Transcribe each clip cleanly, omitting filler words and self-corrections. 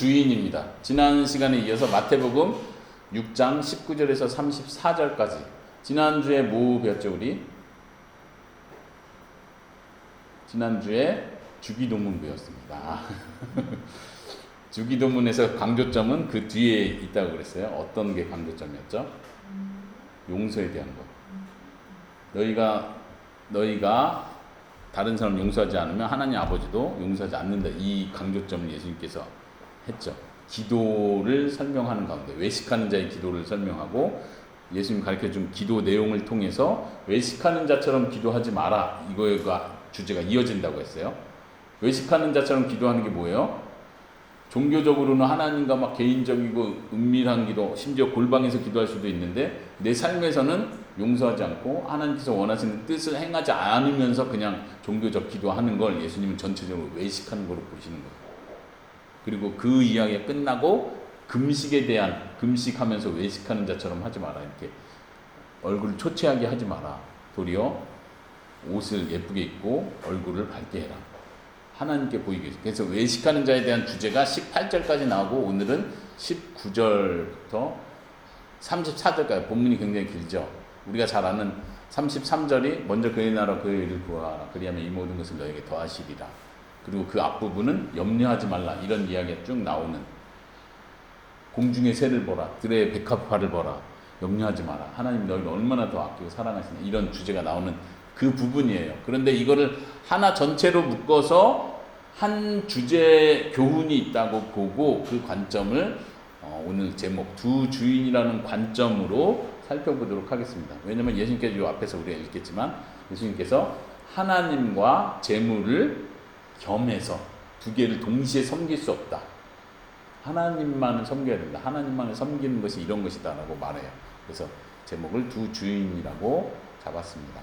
주인입니다. 지난 시간에 이어서 마태복음 6장 19절에서 34절까지 지난주에 뭐 배웠죠 우리? 지난주에 주기도문 배웠습니다. 주기도문에서 강조점은 그 뒤에 있다고 그랬어요. 어떤 게 강조점이었죠? 용서에 대한 거. 너희가 다른 사람 용서하지 않으면 하나님 아버지도 용서하지 않는다. 이 강조점을 예수님께서 했죠. 기도를 설명하는 가운데 외식하는 자의 기도를 설명하고 예수님 가르쳐준 기도 내용을 통해서 외식하는 자처럼 기도하지 마라. 이거가 주제가 이어진다고 했어요. 외식하는 자처럼 기도하는 게 뭐예요? 종교적으로는 하나님과 막 개인적이고 은밀한 기도, 심지어 골방에서 기도할 수도 있는데 내 삶에서는 용서하지 않고 하나님께서 원하시는 뜻을 행하지 않으면서 그냥 종교적 기도하는 걸 예수님은 전체적으로 외식하는 거로 보시는 거예요. 그리고 그 이야기가 끝나고 금식하면서 외식하는 자처럼 하지 마라. 이렇게 얼굴을 초췌하게 하지 마라. 도리어 옷을 예쁘게 입고 얼굴을 밝게 해라. 하나님께 보이게 해서. 그래서 외식하는 자에 대한 주제가 18절까지 나오고 오늘은 19절부터 34절까지. 본문이 굉장히 길죠. 우리가 잘 아는 33절이 먼저 그의 나라 그의 일을 구하라. 그리하면 이 모든 것을 너에게 더하시리라. 그리고 그 앞부분은 염려하지 말라. 이런 이야기가 쭉 나오는. 공중의 새를 보라. 들의 백합화를 보라. 염려하지 마라. 하나님 너희를 얼마나 더 아끼고 사랑하시나. 이런 주제가 나오는 그 부분이에요. 그런데 이거를 하나 전체로 묶어서 한 주제 교훈이 있다고 보고 그 관점을 오늘 제목 두 주인이라는 관점으로 살펴보도록 하겠습니다. 왜냐하면 예수님께서 이 앞에서 우리가 읽겠지만 예수님께서 하나님과 재물을 겸해서 두 개를 동시에 섬길 수 없다. 하나님만을 섬겨야 된다. 하나님만을 섬기는 것이 이런 것이다 라고 말해요. 그래서 제목을 두 주인이라고 잡았습니다.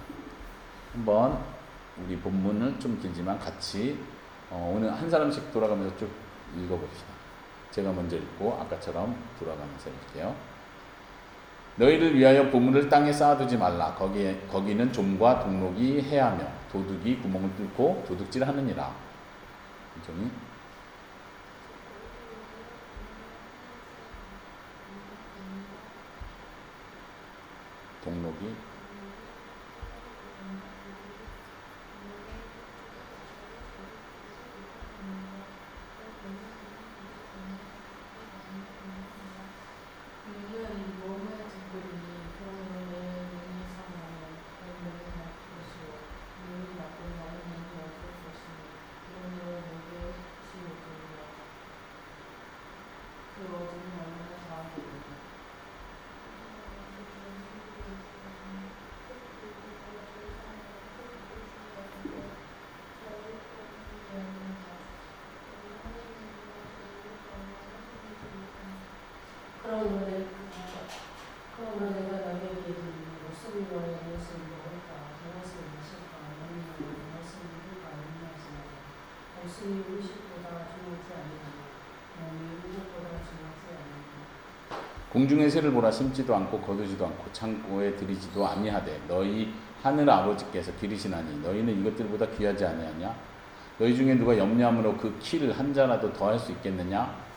한번 우리 본문을 좀 길지만 같이 오늘 한 사람씩 돌아가면서 쭉 읽어봅시다. 제가 먼저 읽고 아까처럼 돌아가면서 읽게요. 너희를 위하여 보물을 땅에 쌓아두지 말라. 거기는 좀과 동록이 해하며 도둑이 구멍을 뚫고 도둑질하느니라. 종이 동록이 그러므로 내가 너희에게 이르노니 목숨을 위하여 무엇을 먹을까 무엇을 마실까 너희는 무엇을 입을까 염려하지 마라. 목숨이 음식보다 중하지 아니하며 몸이 음식보다 중하지 아니하며 공중의 새를 보라. 심지도 않고 거두지도 않고 창고에 들이지도 아니하되 너희 하늘 아버지께서 기르시나니 너희는 이것들보다 귀하지 아니하냐? 너희 중에 누가 염려함으로 그 키를 한 자라도 더할 수 있겠느냐?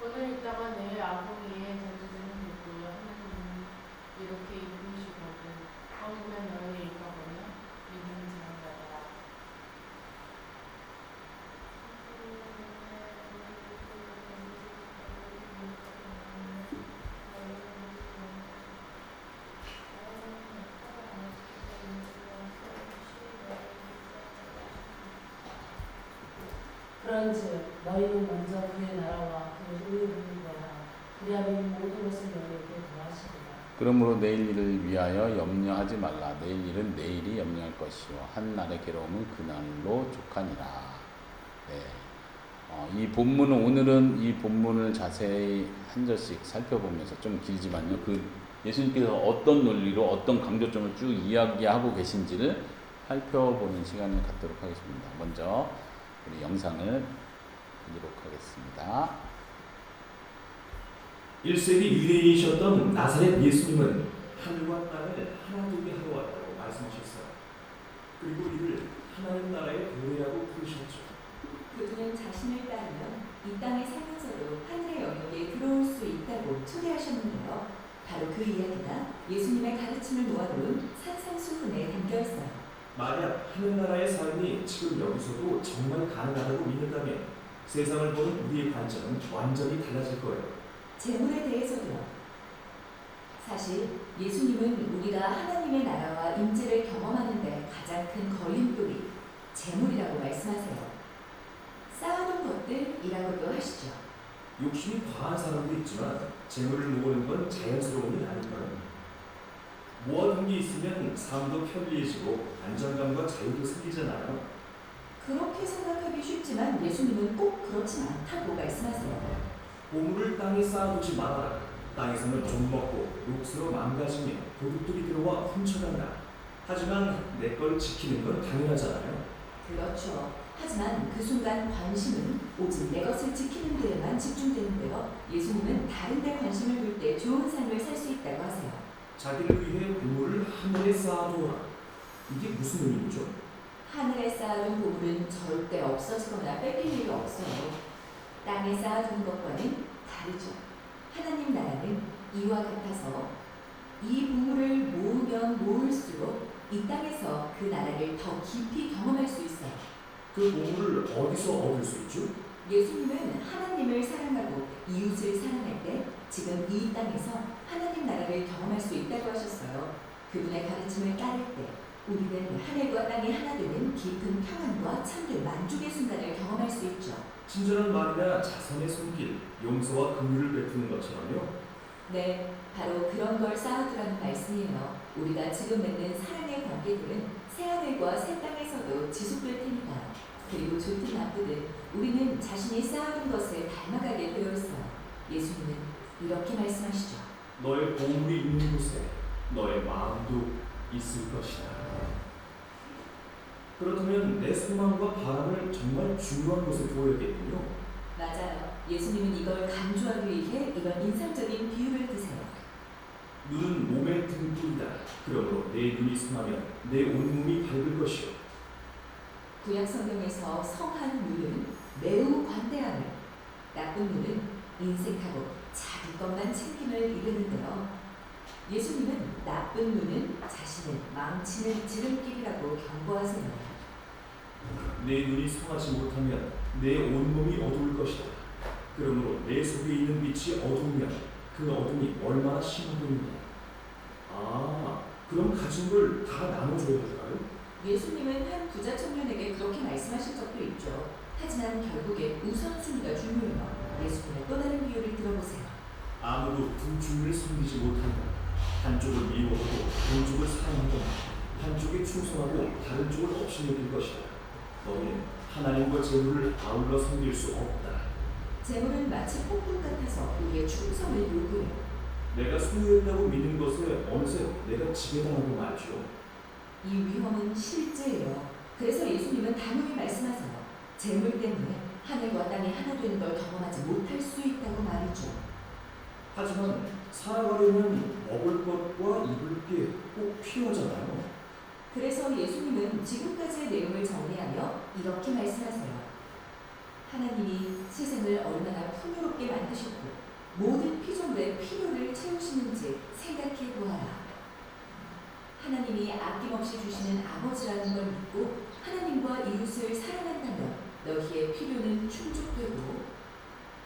오늘 있다가 내일 아궁이에 던져지는 누구요? 하나님은 이렇게 이루시거든. 황금의 너희 일가보냐? 믿음이 지나가라. 그런즉 너희는 먼저 그의 나라와 그의 의를 구하라. 그리하면 모든 것을 너희에게 더하시리라. 그러므로 내일 일을 위하여 염려하지 말라. 내일 일은 내일이 염려할 것이요 한 날의 괴로움은 그날로 족하니라. 네. 이 본문은 오늘은 이 본문을 자세히 한 절씩 살펴보면서 좀 길지만요. 그 예수님께서 어떤 논리로 어떤 강조점을 쭉 이야기하고 계신지를 살펴보는 시간을 갖도록 하겠습니다. 먼저 우리 영상을 보도록 하겠습니다. 1세기 유대인이셨던 나사렛 예수님은 하늘과 땅을 하나 되게 하러 왔다고 말씀하셨어요. 그리고 이를 하나님 나라의 교회라고 부르셨죠. 그분은 자신을 따르면 이 땅에 살면서도 하늘의 영역에 들어올 수 있다고 초대하셨는데요. 바로 그 이야기가 예수님의 가르침을 모아놓은 산상수훈에 담겨 있어요. 만약 하늘나라의 삶이 지금 여기서도 정말 가능하다고 믿는다면 세상을 보는 우리의 관점은 완전히 달라질 거예요. 재물에 대해서도요. 사실 예수님은 우리가 하나님의 나라와 임재를 경험하는 데 가장 큰 걸림돌이 재물이라고 말씀하세요. 쌓아둔 것들이라고도 하시죠. 욕심이 과한 사람도 있지만 재물을 모으는 건 자연스러운 일 아닐까요? 모아둔 게 있으면 삶도 편리해지고 안정감과 자유도 생기잖아요. 그렇게 생각하기 쉽지만 예수님은 꼭 그렇진 않다고 말씀하세요. 보물을 땅에 쌓아두지 말아라. 땅에서는 좀 먹고 욕수로 망가지며 도둑들이 들어와 훔쳐간다. 하지만 내 걸 지키는 건 당연하잖아요. 그렇죠. 하지만 그 순간 관심은 오직 내 것을 지키는 데에만 집중되는데요. 예수님은 다른 데 관심을 둘 때 좋은 삶을 살 수 있다고 하세요. 자기를 위해 보물을 하늘에 쌓아두어라. 이게 무슨 의미죠? 하늘에 쌓아둔 보물은 절대 없어지거나 뺏길 일이 없어요. 땅에 쌓아둔 것과는 다르죠. 하나님 나라는 이와 같아서 이 보물을 모으면 모을수록 이 땅에서 그 나라를 더 깊이 경험할 수 있어요. 그 보물을 어디서 얻을 수 있죠? 예수님은 하나님을 사랑하고 이웃을 사랑할 때 지금 이 땅에서 하나님 나라를 경험할 수 있다고 하셨어요. 그분의 가르침을 따를 때 우리는 하늘과 땅이 하나 되는 깊은 평안과 참된 만족의 순간을 경험할 수 있죠. 친절한 말이나 자선의 손길, 용서와 긍휼을 베푸는 것처럼요. 네, 바로 그런 걸 쌓아두라는 말씀이에요. 우리가 지금 맺는 사랑의 관계들은 새하늘과 새 땅에서도 지속될 테니까. 그리고 좋든 나쁘든 우리는 자신이 쌓아둔 것을 닮아가게 되어 있어요. 예수님은 이렇게 말씀하시죠. 너의 보물이 있는 곳에 너의 마음도 있을 것이다. 그렇다면 내 소망과 바람을 정말 중요한 곳에 두어야겠군요. 맞아요. 예수님은 이걸 강조하기 위해 이런 인상적인 비유를 드세요. 눈은 몸의 등불이다. 그러므로 내 눈이 성하면 내 온몸이 밝을 것이요. 구약 성경에서 성한 눈은 매우 관대함을, 나쁜 눈은 인색하고 자기 것만 챙김을 이르는데요. 예수님은 나쁜 눈은 자신을 망치는 지름길이라고 경고하세요. 내 눈이 성하지 못하면 내 온몸이 어두울 것이다. 그러므로 내 속에 있는 빛이 어두우면 그 어둠이 얼마나 심하겠느냐. 아, 그럼 가진 걸 다 나눠줘야 할까요? 예수님은 한 부자 청년에게 그렇게 말씀하신 적도 있죠. 하지만 결국에 우선순위가 중요해요. 예수님의 또 다른 비유를 들어보세요. 아무도 두 주를 섬기지 못한다. 한쪽을 미워하고 한쪽을 사랑하거나 한쪽에 충성하고 다른 쪽을 없이 여길 것이다. 너희는 하나님과 재물을 아울러 섬길 수 없다. 재물은 마치 폭풍 같아서 우리의 충성을 요구해요. 내가 소유했다고 믿는 것에 어느새 내가 지배당하고 말죠. 이 위험은 실제예요. 그래서 예수님은 단호히 말씀하세요. 재물 때문에 하늘과 땅이 하나 되는 걸 경험하지 못할 수 있다고 말이죠. 하지만 살아가려면 먹을 것과 입을 게 꼭 필요하잖아요. 그래서 예수님은 지금까지의 내용을 정리하며 이렇게 말씀하세요. 하나님이 세상을 얼마나 풍요롭게 만드셨고 모든 피조물의 필요를 채우시는지 생각해 보아라. 하나님이 아낌없이 주시는 아버지라는 걸 믿고 하나님과 이웃을 사랑한다면 너희의 필요는 충족되고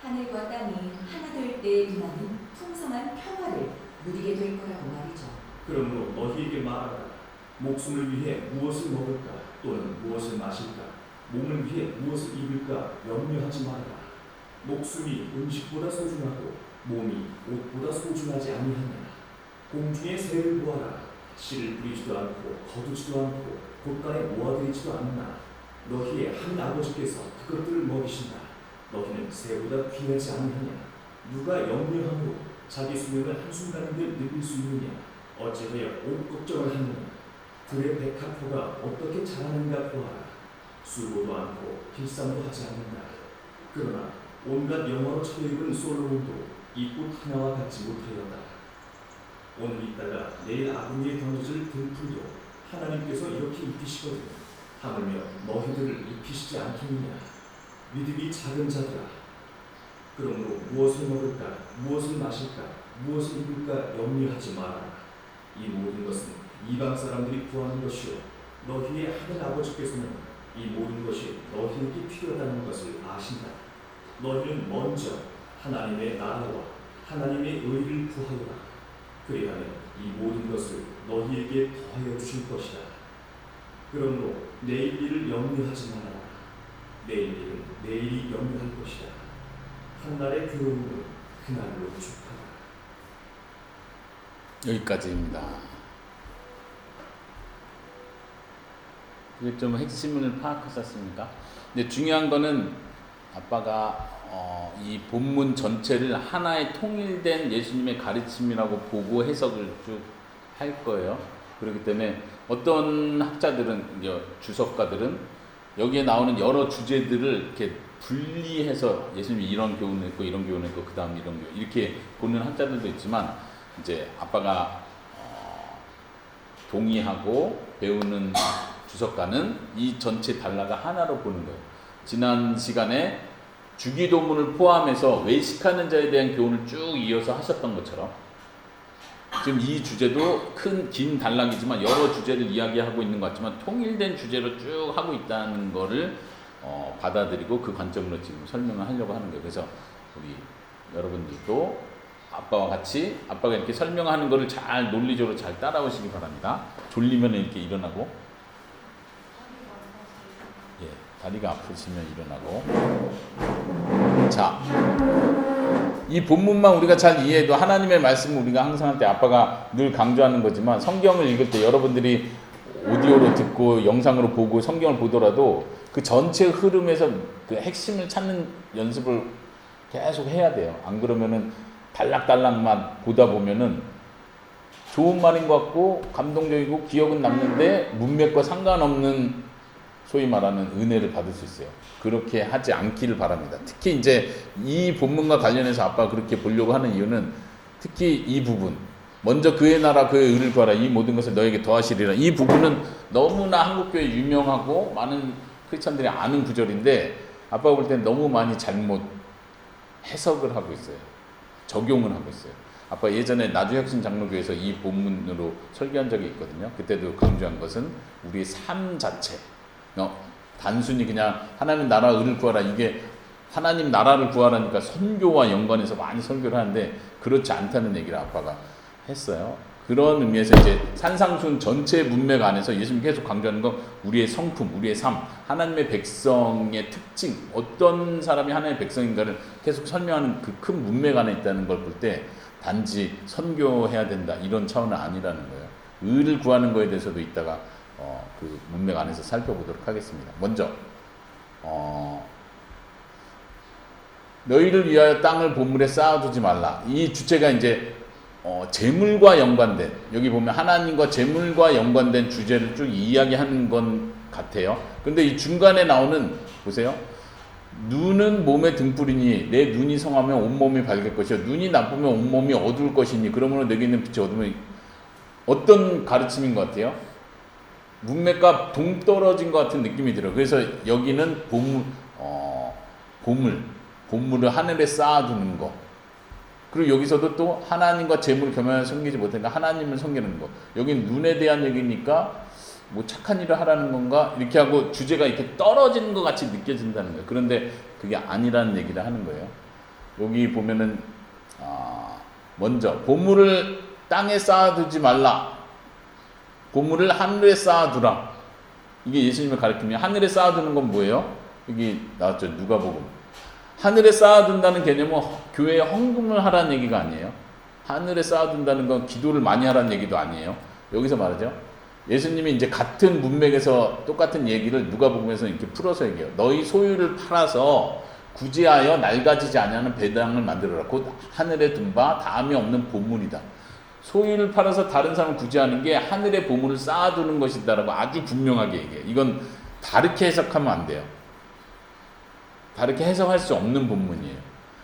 하늘과 땅이 하나 될 때 임하는 풍성한 평화를 누리게 될 거라고 말이죠. 그러므로 너희에게 말하라. 목숨을 위해 무엇을 먹을까 또는 무엇을 마실까 몸을 위해 무엇을 입을까 염려하지 말아라. 목숨이 음식보다 소중하고 몸이 옷보다 소중하지 아니하냐. 공중의 새를 보아라. 씨를 뿌리지도 않고 거두지도 않고 곳간에 모아들이지도 않나. 너희의 한 아버지께서 그것들을 먹이신다. 너희는 새보다 귀하지 아니하냐. 누가 염려함으로 자기 수명을 한순간인들 늙을 수 있느냐. 어찌하여 옷 걱정을 하느냐. 들의 백합화가 어떻게 자라는가 보아라. 수고도 않고 길쌈도 하지 않는다. 그러나 온갖 영화로 차려입은 솔로몬도 이 꽃 하나와 같지 못하였다. 오늘 있다가 내일 아궁이에 던져질 등불도 하나님께서 이렇게 입히시거든. 하물며 너희들을 입히시지 않겠느냐. 믿음이 작은 자들아. 그러므로 무엇을 먹을까, 무엇을 마실까, 무엇을 입을까 염려하지 말아라. 이 모든 것은 이방 사람들이 구하는 것이요 너희의 하늘 아버지께서는 이 모든 것이 너희에게 필요하다는 것을 아신다. 너희는 먼저 하나님의 나라와 하나님의 의를 구하여라. 그리하면 이 모든 것을 너희에게 더하여 주실 것이다. 그러므로 내일 일을 염려하지 말아라. 내일 일은 내일이 염려할 것이다. 한날의 괴로움은 그날로 축하라. 여기까지입니다. 이게 좀 핵심을 파악하셨습니까? 근데 중요한 거는 아빠가 이 본문 전체를 하나의 통일된 예수님의 가르침이라고 보고 해석을 쭉 할 거예요. 그렇기 때문에 어떤 학자들은, 주석가들은 여기에 나오는 여러 주제들을 이렇게 분리해서 예수님이 이런 교훈을 했고 이런 교훈을 했고 그 다음 이런 교훈 이렇게 보는 학자들도 있지만, 이제 아빠가 동의하고 배우는 주석가는 이 전체 단락을 하나로 보는 거예요. 지난 시간에 주기도문을 포함해서 외식하는 자에 대한 교훈을 쭉 이어서 하셨던 것처럼 지금 이 주제도 긴 단락이지만 여러 주제를 이야기하고 있는 것 같지만 통일된 주제로 쭉 하고 있다는 거를 받아들이고 그 관점으로 지금 설명을 하려고 하는 거예요. 그래서 우리 여러분들도 아빠와 같이 아빠가 이렇게 설명하는 거를 잘 논리적으로 잘 따라오시기 바랍니다. 졸리면 이렇게 일어나고, 다리가 아프시면 일어나고. 자, 이 본문만 우리가 잘 이해해도 하나님의 말씀을 우리가 항상 할 때 아빠가 늘 강조하는 거지만 성경을 읽을 때 여러분들이 오디오로 듣고 영상으로 보고 성경을 보더라도 그 전체 흐름에서 그 핵심을 찾는 연습을 계속 해야 돼요. 안 그러면은 달락달락만 보다 보면은 좋은 말인 것 같고 감동적이고 기억은 남는데 문맥과 상관없는 소위 말하는 은혜를 받을 수 있어요. 그렇게 하지 않기를 바랍니다. 특히 이제 이 본문과 관련해서 아빠가 그렇게 보려고 하는 이유는 특히 이 부분, 먼저 그의 나라 그의 의를 구하라 이 모든 것을 너에게 더하시리라, 이 부분은 너무나 한국교회 유명하고 많은 크리스찬들이 아는 구절인데 아빠가 볼 때는 너무 많이 잘못 해석을 하고 있어요. 적용을 하고 있어요. 아빠 예전에 나주혁신 장로교에서 이 본문으로 설교한 적이 있거든요. 그때도 강조한 것은 우리의 삶 자체, 단순히 그냥 하나님 나라 의를 구하라, 이게 하나님 나라를 구하라니까 선교와 연관해서 많이 설교를 하는데 그렇지 않다는 얘기를 아빠가 했어요. 그런 의미에서 이제 산상순 전체 문맥 안에서 예수님 계속 강조하는 건 우리의 성품, 우리의 삶, 하나님의 백성의 특징, 어떤 사람이 하나님의 백성인가를 계속 설명하는 그 큰 문맥 안에 있다는 걸 볼 때 단지 선교해야 된다 이런 차원은 아니라는 거예요. 의를 구하는 거에 대해서도 이따가 그 문맥 안에서 살펴보도록 하겠습니다. 먼저 너희를 위하여 땅을 보물에 쌓아두지 말라. 이 주체가 이제 재물과 연관된, 여기 보면 하나님과 재물과 연관된 주제를 쭉 이야기하는 건 같아요. 근데 이 중간에 나오는, 보세요. 눈은 몸의 등불이니 내 눈이 성하면 온몸이 밝을 것이요 눈이 나쁘면 온몸이 어두울 것이니 그러므로 내게 있는 빛이 어두우면, 어떤 가르침인 것 같아요? 문맥과 동떨어진 것 같은 느낌이 들어요. 그래서 여기는 보물을 하늘에 쌓아두는 거, 그리고 여기서도 또 하나님과 재물을 겸하여 섬기지 못하니까 하나님을 섬기는 거, 여긴 눈에 대한 얘기니까 뭐 착한 일을 하라는 건가 이렇게 하고 주제가 이렇게 떨어지는 것 같이 느껴진다는 거예요. 그런데 그게 아니라는 얘기를 하는 거예요. 여기 보면은 먼저 보물을 땅에 쌓아두지 말라, 보물을 하늘에 쌓아두라. 이게 예수님의 가르침이에요. 하늘에 쌓아두는 건 뭐예요? 여기 나왔죠. 누가복음. 하늘에 쌓아둔다는 개념은 교회에 헌금을 하라는 얘기가 아니에요. 하늘에 쌓아둔다는 건 기도를 많이 하라는 얘기도 아니에요. 여기서 말하죠. 예수님이 이제 같은 문맥에서 똑같은 얘기를 누가복음에서 이렇게 풀어서 얘기해요. 너희 소유를 팔아서 구제하여 낡아지지 아니하는 배당을 만들어라. 곧 하늘에 둔 바 다함이 없는 보물이다. 소유를 팔아서 다른 사람을 구제하는 게 하늘의 보물을 쌓아두는 것이다라고 아주 분명하게 얘기해요. 이건 다르게 해석하면 안 돼요. 다르게 해석할 수 없는 본문이에요.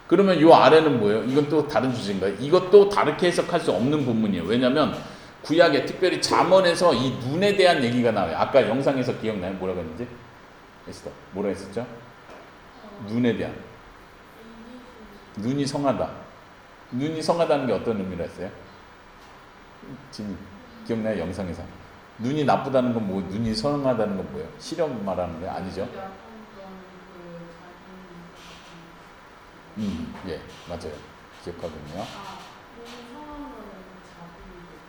그러면 요 아래는 뭐예요? 이건 또 다른 주제인가요? 이것도 다르게 해석할 수 없는 본문이에요. 왜냐하면 구약에 특별히 잠언에서 이 눈에 대한 얘기가 나와요. 아까 영상에서 기억나요? 뭐라고 했는지? 에스더 뭐라 했었죠? 눈에 대한. 눈이 성하다. 눈이 성하다는 게 어떤 의미로 했어요? 지금 기억나요? 영상에서. 눈이 나쁘다는 건 뭐, 눈이 성하다는 건 뭐예요? 시력 말하는 거예요? 아니죠? 예, 맞아요. 기억하거든요.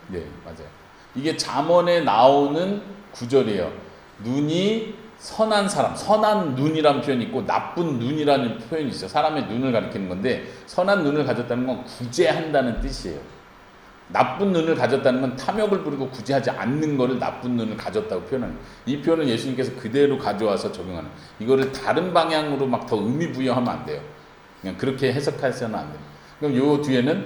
네, 맞아요. 이게 잠언에 나오는 구절이에요. 눈이 선한 사람, 선한 눈이라는 표현이 있고 나쁜 눈이라는 표현이 있어요. 사람의 눈을 가리키는 건데 선한 눈을 가졌다는 건 구제한다는 뜻이에요. 나쁜 눈을 가졌다는 건 탐욕을 부리고 구제하지 않는 것을 나쁜 눈을 가졌다고 표현하는 거예요. 이 표현을 예수님께서 그대로 가져와서 적용하는 거예요. 이거를 다른 방향으로 막 더 의미 부여하면 안 돼요. 그냥 그렇게 해석해서는 안 돼요. 그럼 요 뒤에는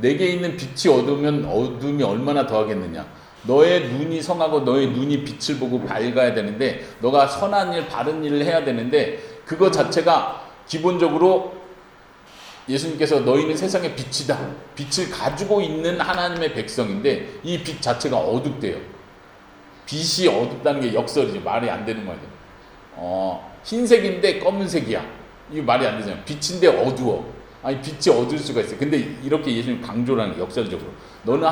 내게 있는 빛이 어두우면 어둠이 얼마나 더하겠느냐. 너의 눈이 성하고 너의 눈이 빛을 보고 밝아야 되는데 너가 선한 일, 바른 일을 해야 되는데 그거 자체가 기본적으로 예수님께서 너희는 세상의 빛이다. 빛을 가지고 있는 하나님의 백성인데 이 빛 자체가 어둡대요. 빛이 어둡다는 게 역설이죠. 말이 안 되는 말이죠. 흰색인데 검은색이야. 이게 말이 안 되잖아요. 빛인데 어두워. 아니 빛이 어두울 수가 있어요. 근데 이렇게 예수님 강조를 하는 게 역설적으로. 너는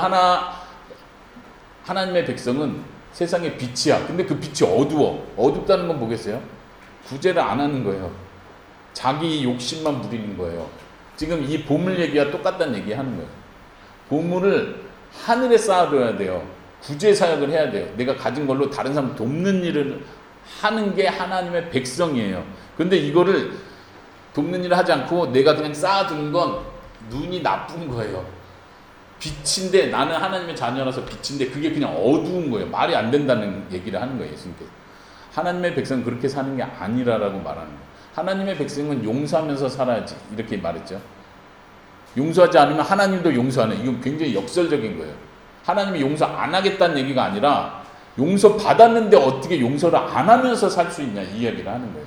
하나님의 백성은 세상의 빛이야. 근데 그 빛이 어두워. 어둡다는 건 뭐겠어요? 구제를 안 하는 거예요. 자기 욕심만 부리는 거예요. 지금 이 보물 얘기와 똑같다는 얘기 하는 거예요. 보물을 하늘에 쌓아둬야 돼요. 구제 사역을 해야 돼요. 내가 가진 걸로 다른 사람 돕는 일을 하는 게 하나님의 백성이에요. 근데 이거를 돕는 일을 하지 않고 내가 그냥 쌓아두는 건 눈이 나쁜 거예요. 빛인데 나는 하나님의 자녀라서 빛인데 그게 그냥 어두운 거예요. 말이 안 된다는 얘기를 하는 거예요. 예수님께서. 하나님의 백성은 그렇게 사는 게 아니라라고 말하는 거예요. 하나님의 백성은 용서하면서 살아야지 이렇게 말했죠. 용서하지 않으면 하나님도 용서 안 해. 이건 굉장히 역설적인 거예요. 하나님이 용서 안 하겠다는 얘기가 아니라 용서 받았는데 어떻게 용서를 안 하면서 살 수 있냐 이 이야기를 하는 거예요.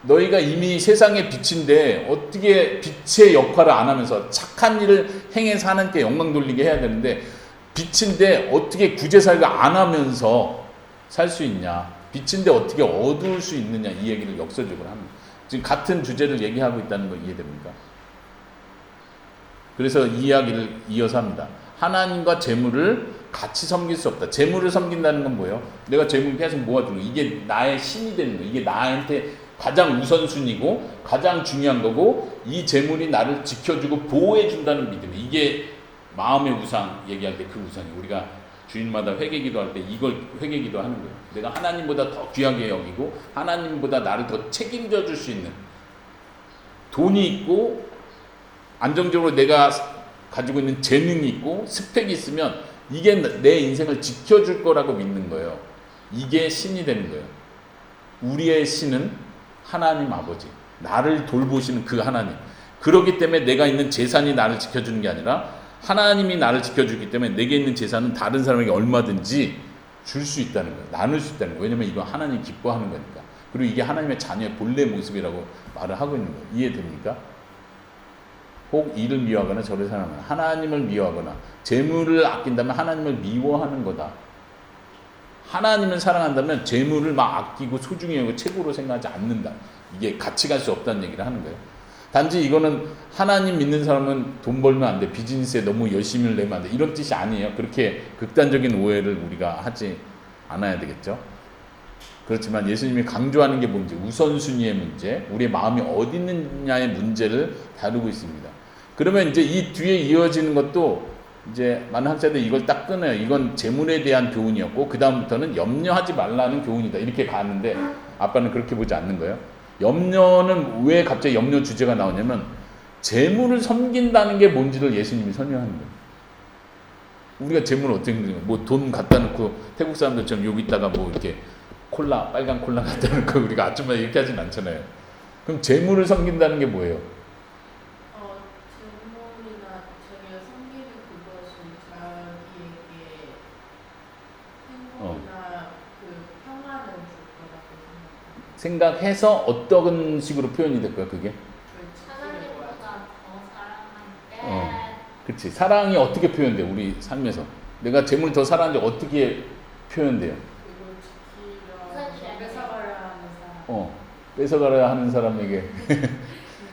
너희가 이미 세상의 빛인데 어떻게 빛의 역할을 안 하면서 착한 일을 행해서 하나님께 영광 돌리게 해야 되는데 빛인데 어떻게 구제 사역을 안 하면서 살 수 있냐. 빛인데 어떻게 어두울 수 있느냐 이 얘기를 역설적으로 합니다. 지금 같은 주제를 얘기하고 있다는 거 이해됩니까? 그래서 이 이야기를 이어서 합니다. 하나님과 재물을 같이 섬길 수 없다. 재물을 섬긴다는 건 뭐예요? 내가 재물을 계속 모아두는 거. 이게 나의 힘이 되는 거. 이게 나한테 가장 우선순위고 가장 중요한 거고 이 재물이 나를 지켜주고 보호해준다는 믿음. 이게 마음의 우상 얘기할 때 그 우상이에요. 우리가 주일마다 회개기도 할 때 이걸 회개기도 하는 거예요. 내가 하나님보다 더 귀하게 여기고 하나님보다 나를 더 책임져 줄 수 있는 돈이 있고 안정적으로 내가 가지고 있는 재능이 있고 스펙이 있으면 이게 내 인생을 지켜줄 거라고 믿는 거예요. 이게 신이 되는 거예요. 우리의 신은 하나님 아버지, 나를 돌보시는 그 하나님. 그렇기 때문에 내가 있는 재산이 나를 지켜주는 게 아니라 하나님이 나를 지켜주기 때문에 내게 있는 재산은 다른 사람에게 얼마든지 줄 수 있다는 거예요. 나눌 수 있다는 거예요. 왜냐면 이건 하나님이 기뻐하는 거니까. 그리고 이게 하나님의 자녀의 본래 모습이라고 말을 하고 있는 거예요. 이해됩니까? 혹 이를 미워하거나 저를 사랑하거나 하나님을 미워하거나 재물을 아낀다면 하나님을 미워하는 거다. 하나님을 사랑한다면 재물을 막 아끼고 소중히 여기고 최고로 생각하지 않는다. 이게 같이 갈 수 없다는 얘기를 하는 거예요. 단지 이거는 하나님 믿는 사람은 돈 벌면 안 돼. 비즈니스에 너무 열심히 내면 안 돼. 이런 뜻이 아니에요. 그렇게 극단적인 오해를 우리가 하지 않아야 되겠죠. 그렇지만 예수님이 강조하는 게 뭔지 우선순위의 문제, 우리의 마음이 어디 있느냐의 문제를 다루고 있습니다. 그러면 이제 이 뒤에 이어지는 것도 이제 많은 학자들이 이걸 딱 끊어요. 이건 재물에 대한 교훈이었고 그 다음부터는 염려하지 말라는 교훈이다. 이렇게 가는데 아빠는 그렇게 보지 않는 거예요. 염려는 왜 갑자기 염려 주제가 나오냐면 재물을 섬긴다는 게 뭔지를 예수님이 설명하는 거예요. 우리가 재물을 어떻게 섬기는 거예요? 뭐 돈 갖다 놓고 태국 사람들처럼 여기다가 뭐 이렇게 콜라, 빨간 콜라 갖다 놓고 우리가 아줌마 이렇게 하진 않잖아요. 그럼 재물을 섬긴다는 게 뭐예요? 재물이나 생각해서 어떤 식으로 표현이 될까요? 그게? 하나님보다 더 사랑할 때 그렇지. 사랑이 어떻게 표현돼? 우리 삶에서 내가 재물을 더 사랑하는데 어떻게 표현돼요? 우선 뺏어가려 하는 사람. 뺏어가려 하는 사람에게.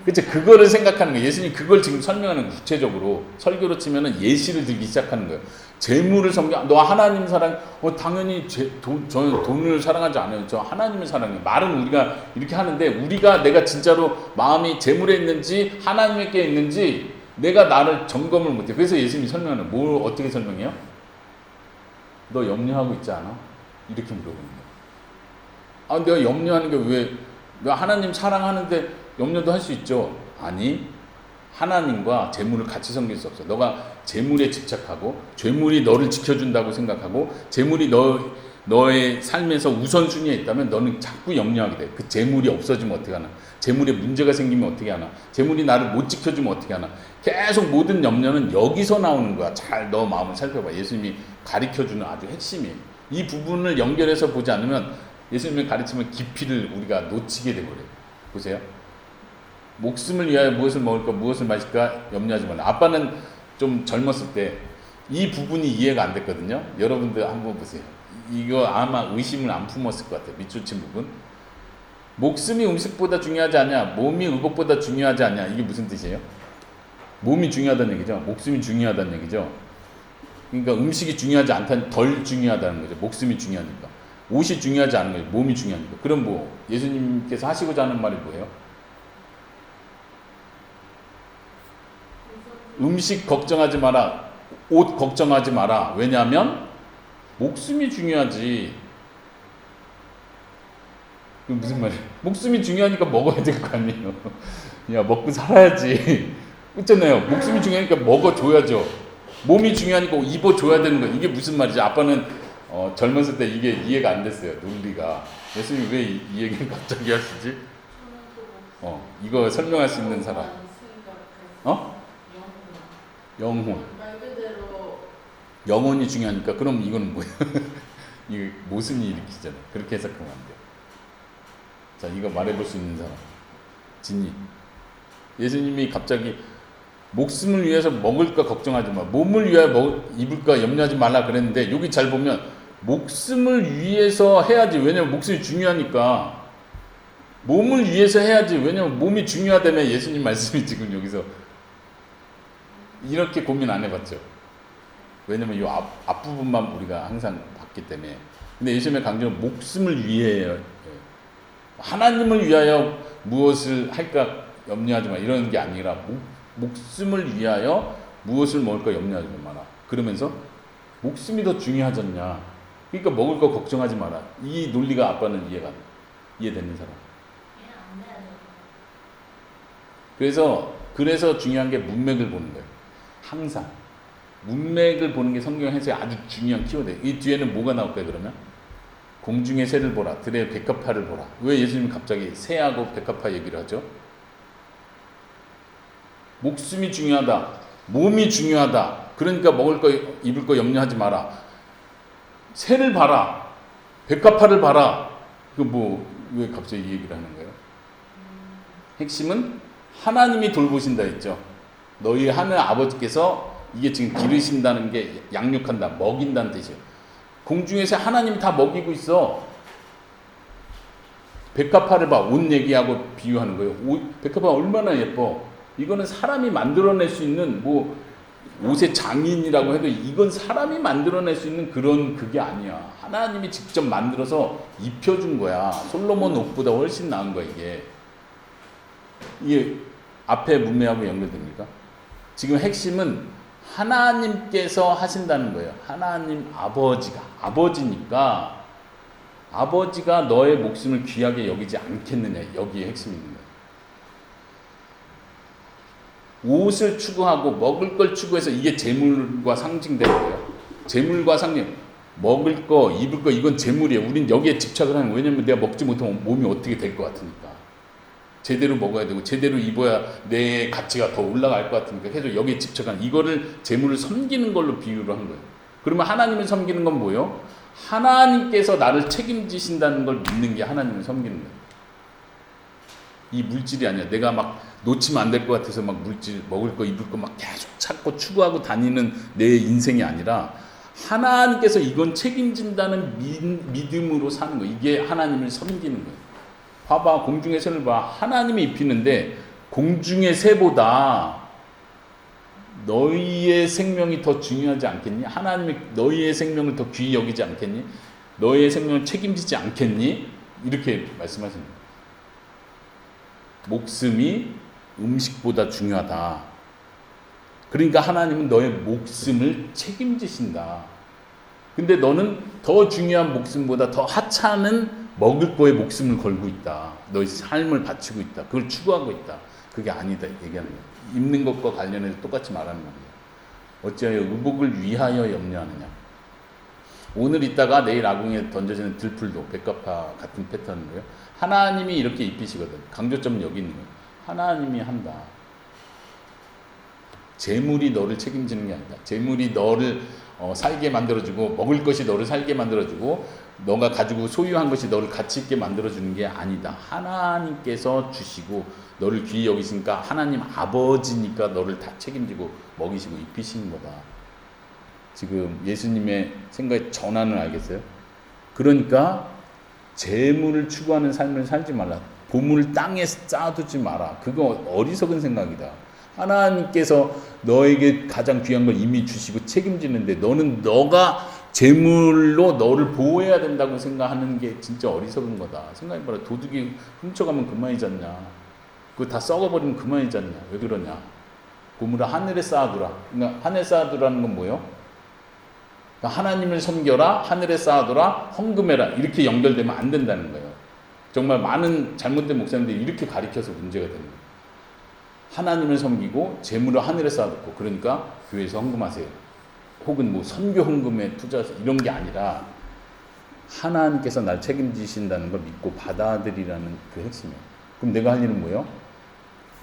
그치, 그거를 생각하는 거예요. 예수님 그걸 지금 설명하는 거예요. 구체적으로 설교로 치면은 예시를 들기 시작하는 거예요. 재물을 섬겨. 너 하나님 사랑. 당연히 저는 돈을 사랑하지 않아요. 저 하나님을 사랑해요. 말은 우리가 이렇게 하는데 우리가 내가 진짜로 마음이 재물에 있는지 하나님께 있는지 내가 나를 점검을 못해. 그래서 예수님이 설명하는 뭘 어떻게 설명해요? 너 염려하고 있지 않아? 이렇게 물어보는 거예요. 내가 염려하는 게 왜? 내가 하나님 사랑하는데 염려도 할 수 있죠. 아니, 하나님과 재물을 같이 섬길 수 없어. 너가 재물에 집착하고 재물이 너를 지켜준다고 생각하고 재물이 너의 삶에서 우선순위에 있다면 너는 자꾸 염려하게 돼. 그 재물이 없어지면 어떻게 하나? 재물에 문제가 생기면 어떻게 하나? 재물이 나를 못 지켜주면 어떻게 하나? 계속 모든 염려는 여기서 나오는 거야. 잘 너 마음을 살펴봐. 예수님이 가르쳐주는 아주 핵심이에요. 이 부분을 연결해서 보지 않으면 예수님의 가르침의 깊이를 우리가 놓치게 돼버려요. 보세요. 목숨을 위하여 무엇을 먹을까 무엇을 마실까 염려하지 말라. 아빠는 좀 젊었을 때 이 부분이 이해가 안 됐거든요. 여러분들 한번 보세요. 이거 아마 의심을 안 품었을 것 같아요. 밑줄친 부분. 목숨이 음식보다 중요하지 않냐, 몸이 의복보다 중요하지 않냐, 이게 무슨 뜻이에요? 몸이 중요하다는 얘기죠. 목숨이 중요하다는 얘기죠. 그러니까 음식이 중요하지 않다는, 덜 중요하다는 거죠. 목숨이 중요하니까. 옷이 중요하지 않은 거예요. 몸이 중요하니까. 그럼 뭐 예수님께서 하시고자 하는 말이 뭐예요? 음식 걱정하지 마라. 옷 걱정하지 마라. 왜냐하면 목숨이 중요하지. 그 무슨 말이야? 목숨이 중요하니까 먹어야 될 거 아니에요. 야, 먹고 살아야지. 그렇잖아요. 목숨이 중요하니까 먹어줘야죠. 몸이 중요하니까 입어줘야 되는 거. 이게 무슨 말이지? 아빠는 젊었을 때 이게 이해가 안 됐어요. 논리가. 예수님이 왜 이 얘기를 갑자기 하시지? 이거 설명할 수 있는 사람. 영혼. 말 그대로 영혼이 중요하니까. 그럼 이거는 뭐예요? 이게 모순이 일으키잖아요. 그렇게 해석하면 안 돼요. 자, 이거 말해볼 수 있는 사람. 진이. 예수님이 갑자기 목숨을 위해서 먹을까 걱정하지 마. 몸을 위하여 입을까 염려하지 말라 그랬는데 여기 잘 보면 목숨을 위해서 해야지. 왜냐면 목숨이 중요하니까. 몸을 위해서 해야지. 왜냐면 몸이 중요하다며. 예수님 말씀이 지금 여기서 이렇게 고민 안 해봤죠. 왜냐면 이 앞부분만 우리가 항상 봤기 때문에. 근데 예수님의 강조는 목숨을 위해요. 하나님을 위하여 무엇을 할까 염려하지 마. 이런 게 아니라 목숨을 위하여 무엇을 먹을까 염려하지 마라. 그러면서 목숨이 더 중요하잖냐. 그러니까 먹을 거 걱정하지 마라. 이 논리가 아빠는 이해되는 사람. 그래서 중요한 게 문맥을 보는 거예요. 항상 문맥을 보는 게 성경 해석의 아주 중요한 키워드예요. 이 뒤에는 뭐가 나올까요? 그러면 공중의 새를 보라, 들의 백합화를 보라. 왜 예수님이 갑자기 새하고 백합화 얘기를 하죠? 목숨이 중요하다, 몸이 중요하다. 그러니까 먹을 거 입을 거 염려하지 마라. 새를 봐라, 백합화를 봐라. 왜 갑자기 이 얘기를 하는 거예요? 핵심은 하나님이 돌보신다 했죠. 너희 하늘 아버지께서 이게 지금 기르신다는 게 양육한다, 먹인다는 뜻이에요. 공중에서 하나님이 다 먹이고 있어. 백합화를 봐. 옷 얘기하고 비유하는 거예요. 백합화 얼마나 예뻐. 이거는 사람이 만들어낼 수 있는 옷의 장인이라고 해도 이건 사람이 만들어낼 수 있는 그게 아니야. 하나님이 직접 만들어서 입혀준 거야. 솔로몬 옷보다 훨씬 나은 거야 이게 앞에 문맥하고 연결됩니까? 지금 핵심은 하나님께서 하신다는 거예요. 하나님 아버지니까 아버지가 너의 목숨을 귀하게 여기지 않겠느냐. 여기에 핵심이 있는 거예요. 옷을 추구하고 먹을 걸 추구해서 이게 재물과 상징되는 거예요. 재물과 상징. 먹을 거, 입을 거 이건 재물이에요. 우린 여기에 집착을 하는 거예요. 왜냐면 내가 먹지 못하면 몸이 어떻게 될 것 같으니까. 제대로 먹어야 되고 제대로 입어야 내 가치가 더 올라갈 것 같으니까 계속 여기에 집착하는, 이거를 재물을 섬기는 걸로 비유를 한 거예요. 그러면 하나님을 섬기는 건 뭐예요? 하나님께서 나를 책임지신다는 걸 믿는 게 하나님을 섬기는 거예요. 이 물질이 아니야. 내가 막 놓치면 안 될 것 같아서 막 물질 먹을 거 입을 거 막 계속 찾고 추구하고 다니는 내 인생이 아니라 하나님께서 이건 책임진다는 믿음으로 사는 거예요. 이게 하나님을 섬기는 거예요. 봐봐, 공중의 새를 봐. 하나님이 입히는데 공중의 새보다 너희의 생명이 더 중요하지 않겠니? 하나님이 너희의 생명을 더 귀히 여기지 않겠니? 너희의 생명을 책임지지 않겠니? 이렇게 말씀하시는 거예요. 목숨이 음식보다 중요하다. 그러니까 하나님은 너의 목숨을 책임지신다. 근데 너는 더 중요한 목숨보다 더 하찮은 먹을 거에 목숨을 걸고 있다. 너의 삶을 바치고 있다. 그걸 추구하고 있다. 그게 아니다 얘기하는 거예요. 입는 것과 관련해서 똑같이 말하는 거예요. 어찌하여 의복을 위하여 염려하느냐. 오늘 있다가 내일 아궁이에 던져지는 들풀도 백합화 같은 패턴이고요. 하나님이 이렇게 입히시거든. 강조점은 여기 있는 거예요. 하나님이 한다. 재물이 너를 책임지는 게 아니다. 재물이 너를 살게 만들어주고 먹을 것이 너를 살게 만들어주고 너가 가지고 소유한 것이 너를 가치 있게 만들어주는 게 아니다. 하나님께서 주시고 너를 귀히 여기시니까 하나님 아버지니까 너를 다 책임지고 먹이시고 입히시는 거다. 지금 예수님의 생각의 전환을 알겠어요? 그러니까 재물을 추구하는 삶을 살지 말라. 보물을 땅에 쌓아두지 마라. 그거 어리석은 생각이다. 하나님께서 너에게 가장 귀한 걸 이미 주시고 책임지는데 너는 너가 재물로 너를 보호해야 된다고 생각하는 게 진짜 어리석은 거다. 생각해봐라. 도둑이 훔쳐가면 그만이잖냐. 그거 다 썩어버리면 그만이잖냐. 왜 그러냐. 보물을 하늘에 쌓아두라. 그러니까 하늘에 쌓아두라는 건 뭐예요? 그러니까 하나님을 섬겨라, 하늘에 쌓아두라, 헌금해라. 이렇게 연결되면 안 된다는 거예요. 정말 많은 잘못된 목사님들이 이렇게 가르쳐서 문제가 되는 거예요. 하나님을 섬기고 재물을 하늘에 쌓아두고, 그러니까 교회에서 헌금하세요. 혹은 뭐 선교 헌금에 투자해서 이런 게 아니라 하나님께서 날 책임지신다는 걸 믿고 받아들이라는 그 핵심이에요. 그럼 내가 할 일은 뭐예요?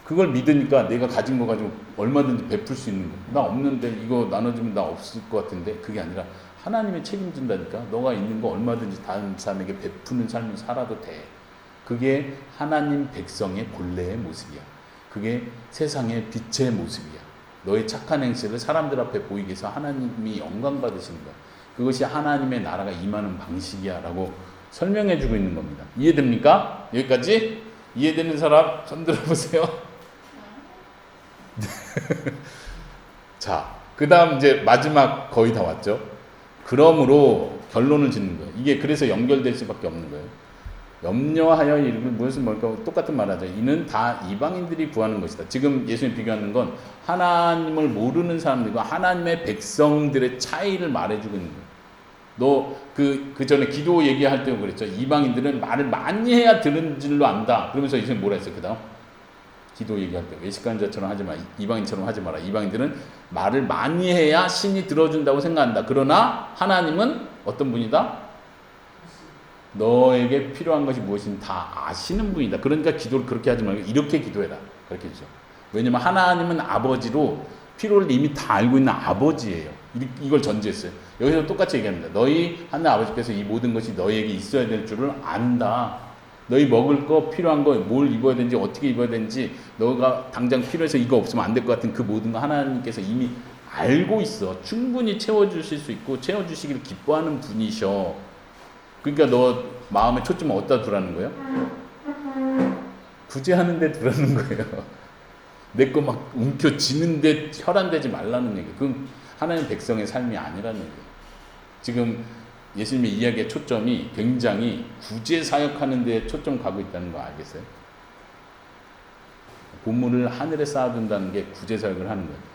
그걸 믿으니까 내가 가진 거 가지고 얼마든지 베풀 수 있는 거. 나 없는데 이거 나눠주면 나 없을 것 같은데, 그게 아니라 하나님이 책임진다니까. 너가 있는 거 얼마든지 다른 사람에게 베푸는 삶을 살아도 돼. 그게 하나님 백성의 본래의 모습이야. 그게 세상의 빛의 모습이야. 너의 착한 행실을 사람들 앞에 보이게 해서 하나님이 영광 받으시는 거야. 그것이 하나님의 나라가 임하는 방식이야 라고 설명해 주고 있는 겁니다. 이해됩니까? 여기까지? 이해되는 사람 손 들어보세요. 자, 그 다음 이제 마지막 거의 다 왔죠. 그러므로 결론을 짓는 거예요. 이게 그래서 연결될 수밖에 없는 거예요. 염려하여 이르길 무엇은 뭘까? 똑같은 말하죠. 이는 다 이방인들이 구하는 것이다. 지금 예수님 비교하는 건 하나님을 모르는 사람들과 하나님의 백성들의 차이를 말해주고 있는 거예요. 너 그 전에 기도 얘기할 때 그랬죠. 이방인들은 말을 많이 해야 들은 줄로 안다. 그러면서 예수님 뭐라 했어요? 그 다음 기도 얘기할 때 외식하는 자처럼 하지 마. 이방인처럼 하지 마라. 이방인들은 말을 많이 해야 신이 들어준다고 생각한다. 그러나 하나님은 어떤 분이다? 너에게 필요한 것이 무엇인지 다 아시는 분이다. 그러니까 기도를 그렇게 하지 말고 이렇게 기도해라. 그렇게 했죠. 왜냐면 하나님은 아버지로 필요를 이미 다 알고 있는 아버지예요. 이걸 전제했어요. 여기서 똑같이 얘기합니다. 너희 하늘 아버지께서 이 모든 것이 너희에게 있어야 될 줄을 안다. 너희 먹을 거, 필요한 거, 뭘 입어야 되는지, 어떻게 입어야 되는지, 너가 당장 필요해서 이거 없으면 안 될 것 같은 그 모든 거 하나님께서 이미 알고 있어. 충분히 채워주실 수 있고 채워주시기를 기뻐하는 분이셔. 그러니까 너 마음에 초점을 어디다 두라는 거예요? 구제하는 데 두라는 거예요. 내 거 막 움켜쥐는데 혈안되지 말라는 얘기예요. 그건 하나님 백성의 삶이 아니라는 얘기예요. 지금 예수님의 이야기의 초점이 굉장히 구제 사역하는 데 초점 가고 있다는 거 알겠어요? 보물을 하늘에 쌓아둔다는 게 구제 사역을 하는 거예요.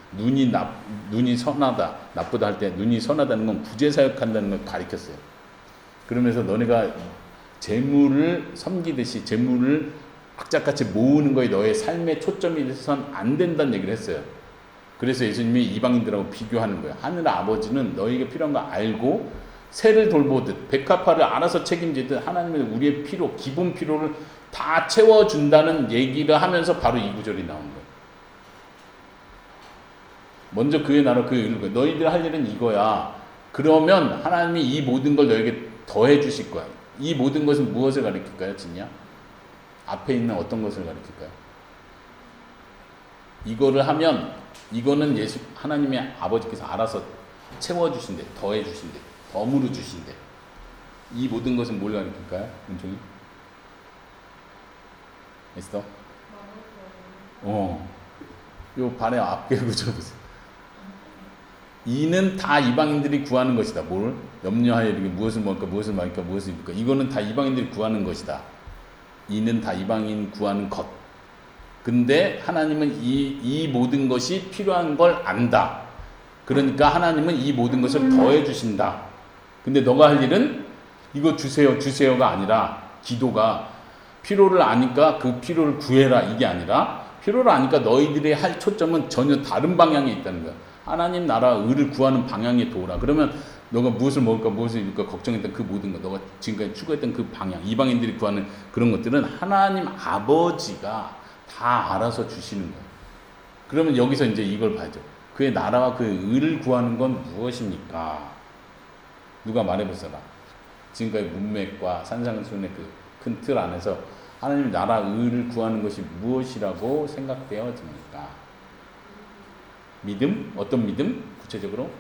눈이 선하다, 나쁘다 할 때 눈이 선하다는 건 구제 사역한다는 걸 가리켰어요. 그러면서 너네가 재물을 섬기듯이 재물을 악착같이 모으는 거에 너의 삶의 초점이 돼서는 안 된다는 얘기를 했어요. 그래서 예수님이 이방인들하고 비교하는 거예요. 하늘 아버지는 너에게 필요한 거 알고 새를 돌보듯 백합화를 알아서 책임지듯 하나님은 우리의 필요, 기본 필요를 다 채워준다는 얘기를 하면서 바로 이 구절이 나온 거예요. 먼저 그의 나라 그의 의를 너희들 할 일은 이거야. 그러면 하나님이 이 모든 걸 너에게 더해 주실 거야. 이 모든 것은 무엇을 가리킬까요, 진이야? 앞에 있는 어떤 것을 가리킬까요? 이거를 하면 이거는 예수 하나님의 아버지께서 알아서 채워주신대, 더해주신대, 덤으로 주신대. 이 모든 것은 뭘 가리킬까요? 은총이? 에스더? 요 발에 앞에 붙여보세요. 이는 다 이방인들이 구하는 것이다. 뭘? 염려하여 이르기를 무엇을 먹을까, 무엇을 마실까, 무엇을 입을까. 이거는 다 이방인들이 구하는 것이다. 이는 다 이방인 구하는 것. 근데 하나님은 이 모든 것이 필요한 걸 안다. 그러니까 하나님은 이 모든 것을 더해 주신다. 근데 너가 할 일은 이거 주세요, 주세요가 아니라 기도가 필요를 아니까 그 필요를 구해라 이게 아니라 필요를 아니까 너희들이 할 초점은 전혀 다른 방향에 있다는 거야. 하나님 나라 의를 구하는 방향에 도우라. 그러면 너가 무엇을 먹을까 무엇을 입을까 걱정했던 그 모든 것, 너가 지금까지 추구했던 그 방향, 이방인들이 구하는 그런 것들은 하나님 아버지가 다 알아서 주시는 거예요. 그러면 여기서 이제 이걸 봐야죠. 그의 나라와 그의 의를 구하는 건 무엇입니까? 누가 말해보세요. 지금까지 문맥과 산상수훈의 그 큰 틀 안에서 하나님 나라 의를 구하는 것이 무엇이라고 생각되어집니까? 믿음? 어떤 믿음? 구체적으로?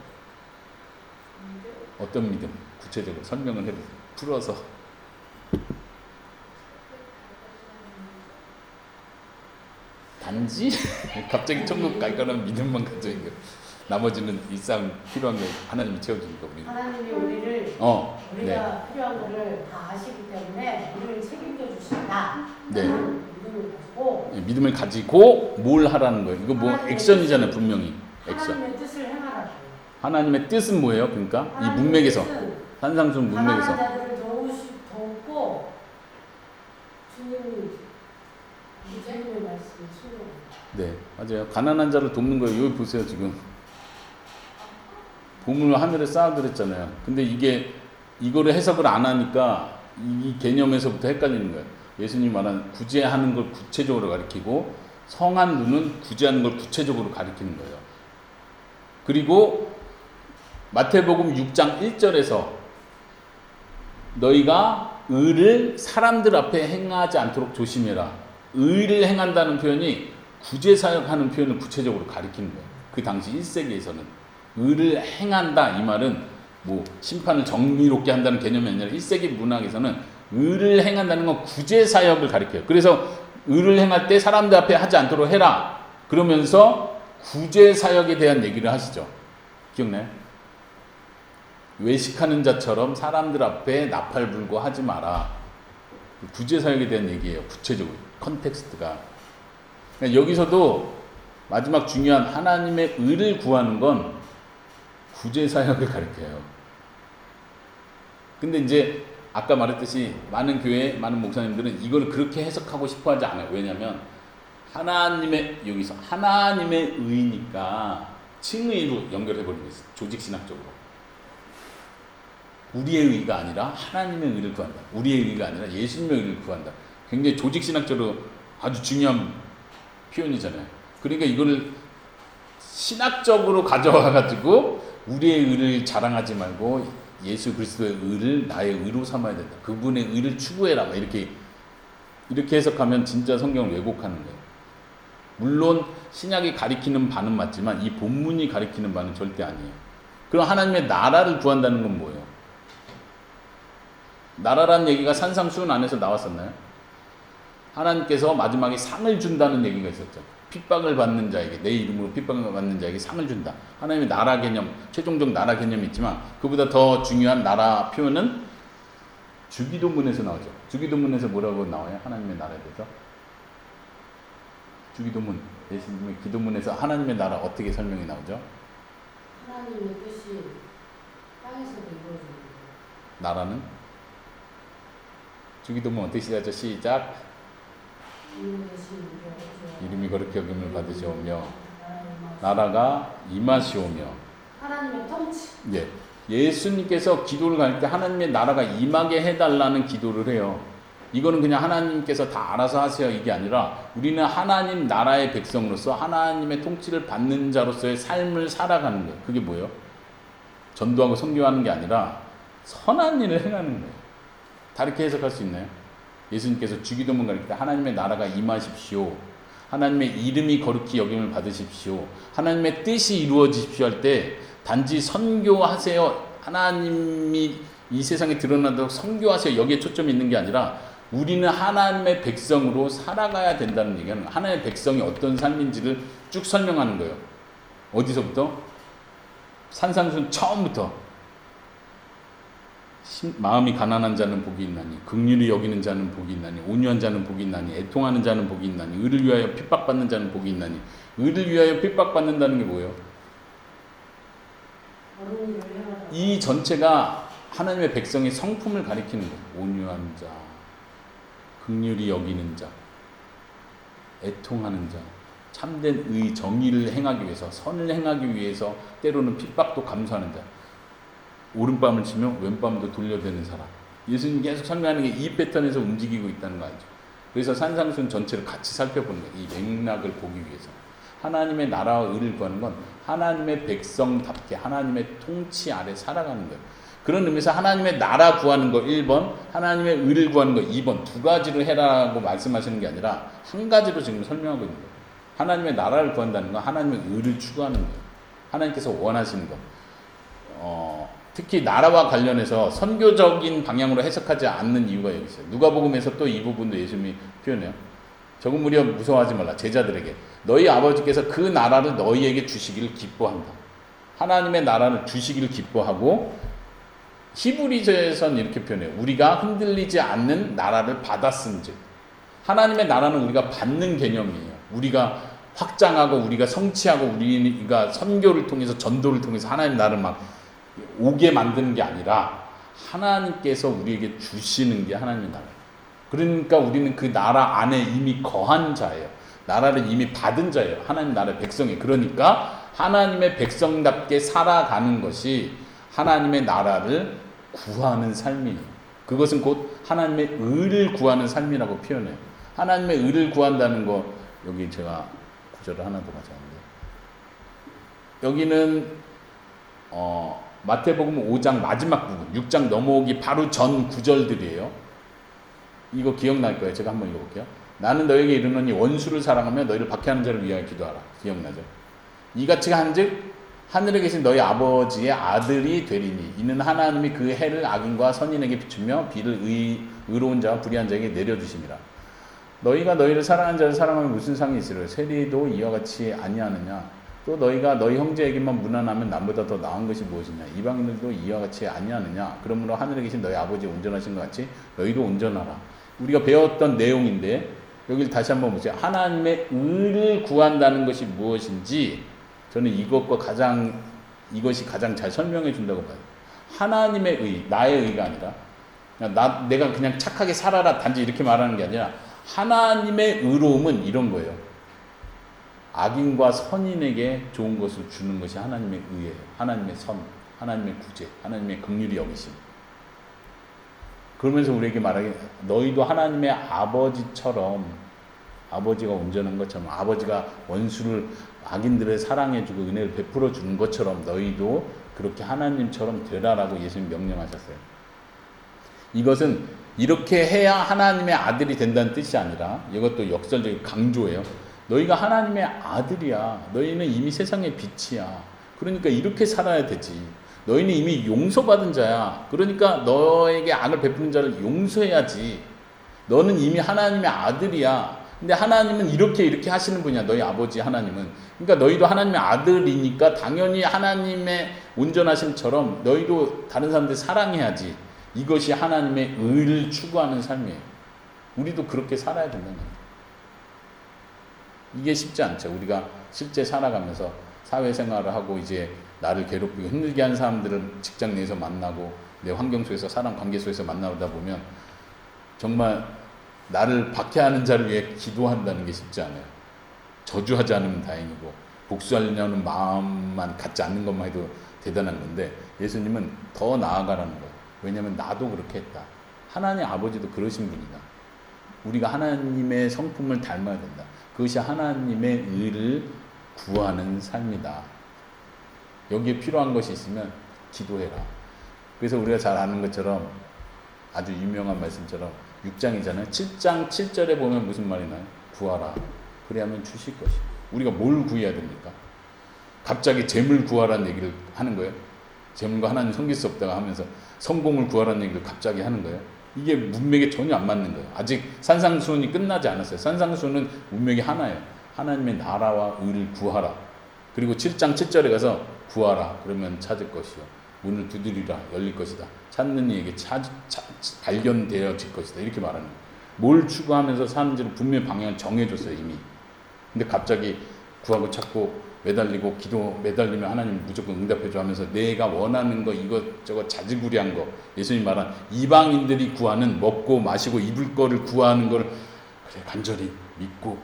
어떤 믿음? 구체적으로 설명을 해보세요. 풀어서. 단지 갑자기 천국 갈 거라는 믿음만 가져 있는 거. 나머지는 일상 필요한 거 하나님이 채워주니까 우리. 하나님이 우리를 우리가 필요한 것을 다 아시기 때문에 우리를 책임져 주신다. 네. 믿음을 가지고. 믿음을 가지고 뭘 하라는 거예요? 이거 뭐 액션이잖아요, 분명히. 액션. 하나님의 뜻을 행하라고. 하나님의 뜻은 뭐예요? 그러니까 이 문맥에서 산상수훈 문맥에서. 가난한 자들을 돕고 주님이 주님의 말씀을 수로. 네, 맞아요. 가난한 자를 돕는 거예요. 여기 보세요, 지금. 보물을 하늘에 쌓아드렸잖아요. 근데 이거를 해석을 안 하니까 이 개념에서부터 헷갈리는 거예요. 예수님 말한 구제하는 걸 구체적으로 가리키고 성한 눈은 구제하는 걸 구체적으로 가리키는 거예요. 그리고 마태복음 6장 1절에서 너희가 의를 사람들 앞에 행하지 않도록 조심해라. 의를 행한다는 표현이 구제사역하는 표현을 구체적으로 가리키는 거예요. 그 당시 1세기에서는 의를 행한다 이 말은 뭐 심판을 정의롭게 한다는 개념이 아니라 1세기 문학에서는 의를 행한다는 건 구제사역을 가리켜요. 그래서 의를 행할 때 사람들 앞에 하지 않도록 해라. 그러면서 구제사역에 대한 얘기를 하시죠. 기억나요? 외식하는 자처럼 사람들 앞에 나팔 불고 하지 마라. 구제사역에 대한 얘기예요. 구체적으로 컨텍스트가. 여기서도 마지막 중요한 하나님의 의를 구하는 건 구제사역을 가리켜요. 근데 이제 아까 말했듯이 많은 교회, 많은 목사님들은 이걸 그렇게 해석하고 싶어 하지 않아요. 왜냐하면 여기서 하나님의 의니까 칭의로 연결해버리고 있어요. 조직신학적으로. 우리의 의가 아니라 하나님의 의를 구한다. 우리의 의가 아니라 예수님의 의를 구한다. 굉장히 조직신학적으로 아주 중요한 표현이잖아요. 그러니까 이거를 신학적으로 가져와가지고 우리의 의를 자랑하지 말고 예수 그리스도의 의를 나의 의로 삼아야 된다. 그분의 의를 추구해라. 이렇게 해석하면 진짜 성경을 왜곡하는 거예요. 물론 신약이 가리키는 바는 맞지만 이 본문이 가리키는 바는 절대 아니에요. 그럼 하나님의 나라를 구한다는 건 뭐예요? 나라라는 얘기가 산상수훈 안에서 나왔었나요? 하나님께서 마지막에 상을 준다는 얘기가 있었죠. 핍박을 받는 자에게, 내 이름으로 핍박을 받는 자에게 상을 준다. 하나님의 나라 개념, 최종적 나라 개념이 있지만 그보다 더 중요한 나라 표현은 주기도문에서 나오죠. 주기도문에서 뭐라고 나와요? 하나님의 나라에 대해서. 주기도문, 예수님의 기도문에서 하나님의 나라 어떻게 설명이 나오죠? 하나님의 뜻이 땅에서도 이루어집니다. 나라는? 주기도문 어떻게 시작하죠? 시작. 이름이 거룩히 여김을 받으시오며 나라가 임하시오며. 하나님의 통치. 예. 예수님께서 기도를 갈 때 하나님의 나라가 임하게 해달라는 기도를 해요. 이거는 그냥 하나님께서 다 알아서 하세요 이게 아니라 우리는 하나님 나라의 백성으로서 하나님의 통치를 받는 자로서의 삶을 살아가는 거예요. 그게 뭐예요? 전도하고 선교하는 게 아니라 선한 일을 행하는 거예요. 다르게 해석할 수 있나요? 예수님께서 주기도문 가르칠 때 하나님의 나라가 임하십시오. 하나님의 이름이 거룩히 여김을 받으십시오. 하나님의 뜻이 이루어지십시오 할 때 단지 선교하세요. 하나님이 이 세상에 드러나도록 선교하세요. 여기에 초점이 있는 게 아니라 우리는 하나님의 백성으로 살아가야 된다는 얘기는 하나님의 백성이 어떤 삶인지를 쭉 설명하는 거예요. 어디서부터? 산상순 처음부터 마음이 가난한 자는 복이 있나니 긍휼히 여기는 자는 복이 있나니 온유한 자는 복이 있나니 애통하는 자는 복이 있나니 의를 위하여 핍박받는 자는 복이 있나니 의를 위하여 핍박받는다는 게 뭐예요? 어른 일을 행하다. 이 전체가 하나님의 백성의 성품을 가리키는 거예요. 온유한 자, 긍휼히 여기는 자, 애통하는 자, 참된 의, 정의를 행하기 위해서, 선을 행하기 위해서 때로는 핍박도 감수하는 자, 오른밤을 치며 왼밤도 돌려대는 사람. 예수님 계속 설명하는 게 이 패턴에서 움직이고 있다는 거 알죠? 그래서 산상순 전체를 같이 살펴보는 거예요. 이 맥락을 보기 위해서. 하나님의 나라와 의를 구하는 건 하나님의 백성답게 하나님의 통치 아래 살아가는 거예요. 그런 의미에서 하나님의 나라 구하는 거 1번, 하나님의 의를 구하는 거 2번, 두 가지를 해라고 말씀하시는 게 아니라 한 가지로 지금 설명하고 있는 거예요. 하나님의 나라를 구한다는 건 하나님의 의를 추구하는 거예요. 하나님께서 원하시는 거. 특히 나라와 관련해서 선교적인 방향으로 해석하지 않는 이유가 여기 있어요. 누가복음에서 또 이 부분도 예수님이 표현해요. 적은 무리여 무서워하지 말라. 제자들에게 너희 아버지께서 그 나라를 너희에게 주시기를 기뻐한다. 하나님의 나라를 주시기를 기뻐하고 히브리서에서는 이렇게 표현해요. 우리가 흔들리지 않는 나라를 받았은즉. 하나님의 나라는 우리가 받는 개념이에요. 우리가 확장하고 우리가 성취하고 우리가 선교를 통해서 전도를 통해서 하나님 나라를 막 오게 만드는 게 아니라 하나님께서 우리에게 주시는 게 하나님의 나라예요. 그러니까 우리는 그 나라 안에 이미 거한 자예요. 나라를 이미 받은 자예요. 하나님 나라의 백성이. 그러니까 하나님의 백성답게 살아가는 것이 하나님의 나라를 구하는 삶이에요. 그것은 곧 하나님의 의를 구하는 삶이라고 표현해요. 하나님의 의를 구한다는 거 여기 제가 구절을 하나 더 가져왔는데 여기는 마태복음 5장 마지막 부분 6장 넘어오기 바로 전 구절들이에요. 이거 기억날 거예요. 제가 한번 읽어볼게요. 나는 너에게 이르노니 원수를 사랑하며 너희를 박해하는 자를 위하여 기도하라. 기억나죠? 이같이 한즉 하늘에 계신 너희 아버지의 아들이 되리니 이는 하나님이 그 해를 악인과 선인에게 비추며 비를 의로운 자와 불의한 자에게 내려주심이라. 너희가 너희를 사랑하는 자를 사랑하면 무슨 상이 있으려? 세리도 이와 같이 아니하느냐? 또 너희가 너희 형제에게만 무난하면 남보다 더 나은 것이 무엇이냐? 이방인들도 이와 같이 아니하느냐? 그러므로 하늘에 계신 너희 아버지 온전하신 것 같이 너희도 온전하라. 우리가 배웠던 내용인데 여기를 다시 한번 보세요. 하나님의 의를 구한다는 것이 무엇인지 저는 이것이 가장 잘 설명해 준다고 봐요. 하나님의 의, 나의 의가 아니라 내가 그냥 착하게 살아라 단지 이렇게 말하는 게 아니라 하나님의 의로움은 이런 거예요. 악인과 선인에게 좋은 것을 주는 것이 하나님의 의예요. 하나님의 선, 하나님의 구제, 하나님의 긍휼히 여기심. 그러면서 우리에게 말하기 너희도 하나님의 아버지처럼 아버지가 온전한 것처럼 아버지가 원수를 악인들을 사랑해주고 은혜를 베풀어 주는 것처럼 너희도 그렇게 하나님처럼 되라라고 예수님 명령하셨어요. 이것은 이렇게 해야 하나님의 아들이 된다는 뜻이 아니라 이것도 역설적인 강조예요. 너희가 하나님의 아들이야. 너희는 이미 세상의 빛이야. 그러니까 이렇게 살아야 되지. 너희는 이미 용서받은 자야. 그러니까 너에게 악을 베푸는 자를 용서해야지. 너는 이미 하나님의 아들이야. 근데 하나님은 이렇게 하시는 분이야. 너희 아버지 하나님은. 그러니까 너희도 하나님의 아들이니까 당연히 하나님의 온전하심처럼 너희도 다른 사람들 사랑해야지. 이것이 하나님의 의를 추구하는 삶이에요. 우리도 그렇게 살아야 된다는 거예요. 이게 쉽지 않죠. 우리가 실제 살아가면서 사회생활을 하고 이제 나를 괴롭히고 힘들게 하는 사람들을 직장 내에서 만나고 내 환경 속에서 사람 관계 속에서 만나다 보면 정말 나를 박해하는 자를 위해 기도한다는 게 쉽지 않아요. 저주하지 않으면 다행이고 복수하려는 마음만 갖지 않는 것만 해도 대단한 건데 예수님은 더 나아가라는 거예요. 왜냐하면 나도 그렇게 했다. 하나님 아버지도 그러신 분이다. 우리가 하나님의 성품을 닮아야 된다. 그것이 하나님의 의를 구하는 삶이다. 여기에 필요한 것이 있으면 기도해라. 그래서 우리가 잘 아는 것처럼 아주 유명한 말씀처럼 6장이잖아요. 7장 7절에 보면 무슨 말이 나요? 구하라. 그래야면 주실 것이요. 우리가 뭘 구해야 됩니까? 갑자기 재물 구하라는 얘기를 하는 거예요. 재물과 하나님 섬길 수 없다가 하면서 성공을 구하라는 얘기를 갑자기 하는 거예요. 이게 문맥에 전혀 안 맞는 거예요. 아직 산상수훈이 끝나지 않았어요. 산상수훈은 문맥이 하나예요. 하나님의 나라와 의를 구하라. 그리고 7장 7절에 가서 구하라. 그러면 찾을 것이요. 문을 두드리라. 열릴 것이다. 찾는 이에게 발견되어질 것이다. 이렇게 말하는 거예요. 뭘 추구하면서 사는지를 분명히 방향을 정해줬어요. 이미. 근데 갑자기 구하고 찾고 매달리고 매달리면 하나님 무조건 응답해줘 하면서 내가 원하는 거 이것저것 자지구리한 거, 예수님 말한 이방인들이 구하는 먹고 마시고 입을 거를 구하는 걸 그래 간절히 믿고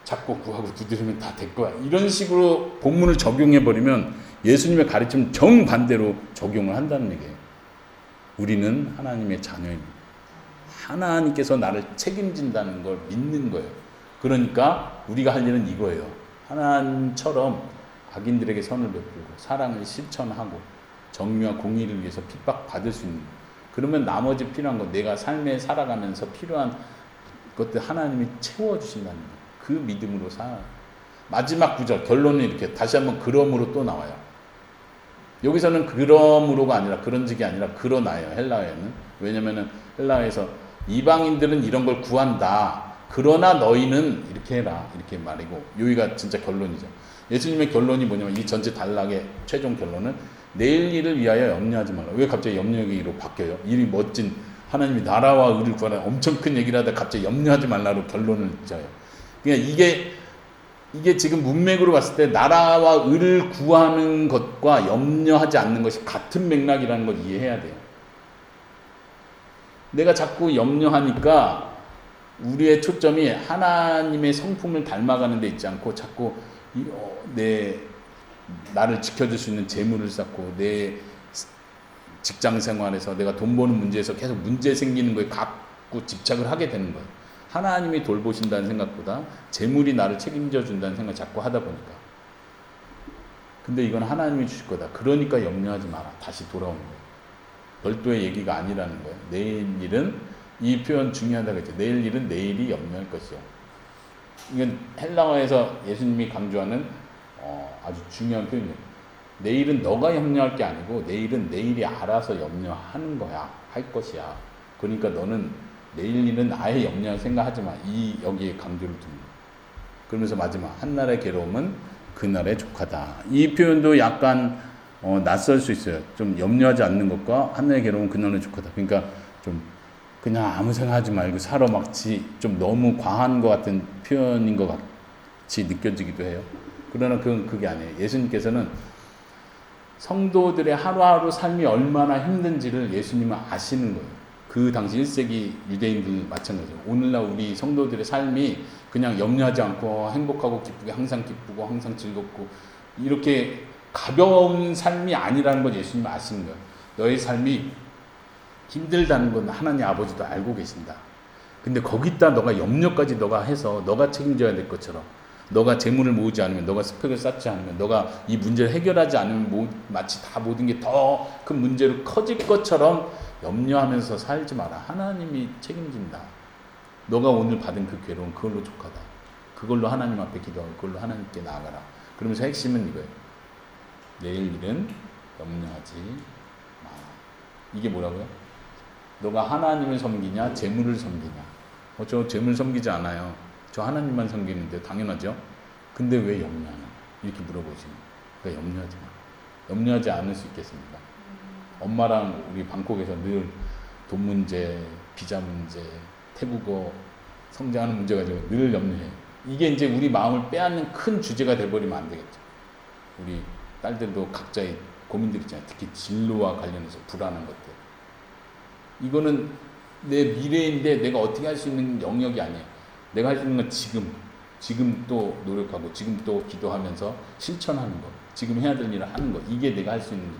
찾고 구하고 두드리면 다 될 거야. 이런 식으로 본문을 적용해버리면 예수님의 가르침 정반대로 적용을 한다는 얘기예요. 우리는 하나님의 자녀입니다. 하나님께서 나를 책임진다는 걸 믿는 거예요. 그러니까 우리가 할 일은 이거예요. 하나님처럼 악인들에게 선을 베풀고 사랑을 실천하고 정의와 공의를 위해서 핍박받을 수 있는, 그러면 나머지 필요한 것, 내가 삶에 살아가면서 필요한 것들 하나님이 채워주신다는 거예요. 그 믿음으로 살아요. 마지막 구절 결론은 이렇게 다시 한번 그러므로 또 나와요. 여기서는 그러므로가 아니라 그런직이 아니라 그러나요. 헬라어에는. 왜냐면은 헬라어에서 이방인들은 이런 걸 구한다. 그러나 너희는 이렇게 해라. 이렇게 말이고, 여기가 진짜 결론이죠. 예수님의 결론이 뭐냐면 이 전체 단락의 최종 결론은 내일 일을 위하여 염려하지 말라. 왜 갑자기 염려하기로 바뀌어요? 이 멋진 하나님이 나라와 의를 구하라 엄청 큰 얘기를 하다 갑자기 염려하지 말라로 결론을 짜요. 그러니까 이게 지금 문맥으로 봤을 때 나라와 의를 구하는 것과 염려하지 않는 것이 같은 맥락이라는 걸 이해해야 돼요. 내가 자꾸 염려하니까 우리의 초점이 하나님의 성품을 닮아가는 데 있지 않고 자꾸 나를 지켜줄 수 있는 재물을 쌓고 내 직장 생활에서 내가 돈 버는 문제에서 계속 문제 생기는 거에 갖고 집착을 하게 되는 거예요. 하나님이 돌보신다는 생각보다 재물이 나를 책임져 준다는 생각을 자꾸 하다 보니까. 근데 이건 하나님이 주실 거다. 그러니까 염려하지 마라. 다시 돌아오는 거예요. 별도의 얘기가 아니라는 거예요. 내일 일은, 이 표현 중요하다고 했죠. 내일 일은 내일이 염려할 것이요. 이건 헬라어에서 예수님이 강조하는 아주 중요한 표현이에요. 내일은 너가 염려할 게 아니고 내일은 내일이 알아서 염려하는 거야. 할 것이야. 그러니까 너는 내일 일은 아예 염려할 생각하지 마. 여기에 강조를 둡니다. 그러면서 마지막 한날의 괴로움은 그날의 족하다. 이 표현도 약간 낯설 수 있어요. 좀 염려하지 않는 것과 한날의 괴로움은 그날의 족하다. 그러니까 좀 그냥 아무 생각하지 말고 살아 막지, 좀 너무 과한 것 같은 표현인 것 같이 느껴지기도 해요. 그러나 그게 아니에요. 예수님께서는 성도들의 하루하루 삶이 얼마나 힘든지를 예수님은 아시는 거예요. 그 당시 1세기 유대인들 마찬가지예요. 오늘날 우리 성도들의 삶이 그냥 염려하지 않고 행복하고 기쁘게 항상 기쁘고 항상 즐겁고 이렇게 가벼운 삶이 아니라는 걸 예수님은 아시는 거예요. 너의 삶이 힘들다는 건 하나님 아버지도 알고 계신다. 근데 거기다 너가 염려까지 너가 해서 너가 책임져야 될 것처럼, 너가 재물을 모으지 않으면, 너가 스펙을 쌓지 않으면, 너가 이 문제를 해결하지 않으면 마치 다 모든 게 더 큰 문제로 커질 것처럼 염려하면서 살지 마라. 하나님이 책임진다. 너가 오늘 받은 그 괴로움 그걸로 족하다. 그걸로 하나님 앞에 기도하고 그걸로 하나님께 나아가라. 그러면서 핵심은 이거예요. 내일 일은 염려하지 마. 이게 뭐라고요? 너가 하나님을 섬기냐 재물을 섬기냐. 저 재물 섬기지 않아요. 저 하나님만 섬기는데 당연하죠. 근데 왜 염려하냐 이렇게 물어보시면, 그러니까 염려하지 마. 염려하지 않을 수 있겠습니까? 엄마랑 우리 방콕에서 늘 돈 문제, 비자 문제, 태국어 성장하는 문제 가지고 늘 염려해요. 이게 이제 우리 마음을 빼앗는 큰 주제가 돼버리면 안 되겠죠. 우리 딸들도 각자의 고민들 있잖아요. 특히 진로와 관련해서 불안한 것들. 이거는 내 미래인데 내가 어떻게 할 수 있는 영역이 아니에요. 내가 할 수 있는 건 지금 또 노력하고 지금 또 기도하면서 실천하는 거, 지금 해야 될 일을 하는 거, 이게 내가 할 수 있는 일.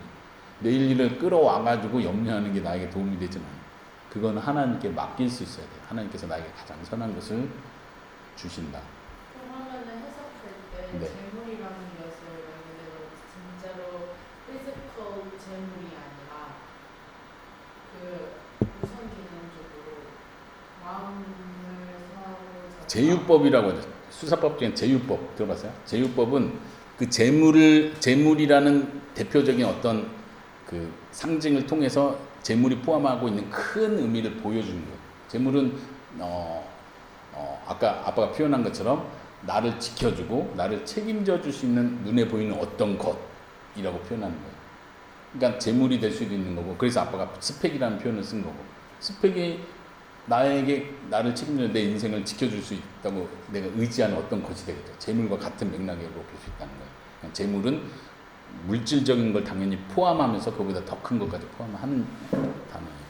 내일 일을 끌어와가지고 염려하는 게 나에게 도움이 되진 않아요. 그건 하나님께 맡길 수 있어야 돼요. 하나님께서 나에게 가장 선한 것을 주신다. 그러면은 해석할 때 네. 재물이라는 것을 만약에 진짜로 피지컬 재물이 아니라 그 우선기능적으로 마음을 사하고 제유법이라고 하죠. 수사법 중에 제유법 들어봤어요? 제유법은 그 재물이라는 대표적인 어떤 그 상징을 통해서 재물이 포함하고 있는 큰 의미를 보여주는 거예요. 재물은 아까 아빠가 표현한 것처럼 나를 지켜주고 나를 책임져 줄 수 있는 눈에 보이는 어떤 것이라고 표현하는 거예요. 그러니까 재물이 될 수도 있는 거고, 그래서 아빠가 스펙이라는 표현을 쓴 거고, 스펙이 나를 책임져 내 인생을 지켜줄 수 있다고 내가 의지하는 어떤 것이 되겠죠. 재물과 같은 맥락으로 볼 수 있다는 거예요. 그러니까 재물은 물질적인 걸 당연히 포함하면서 그보다 더 큰 것까지 포함하는 단어예요.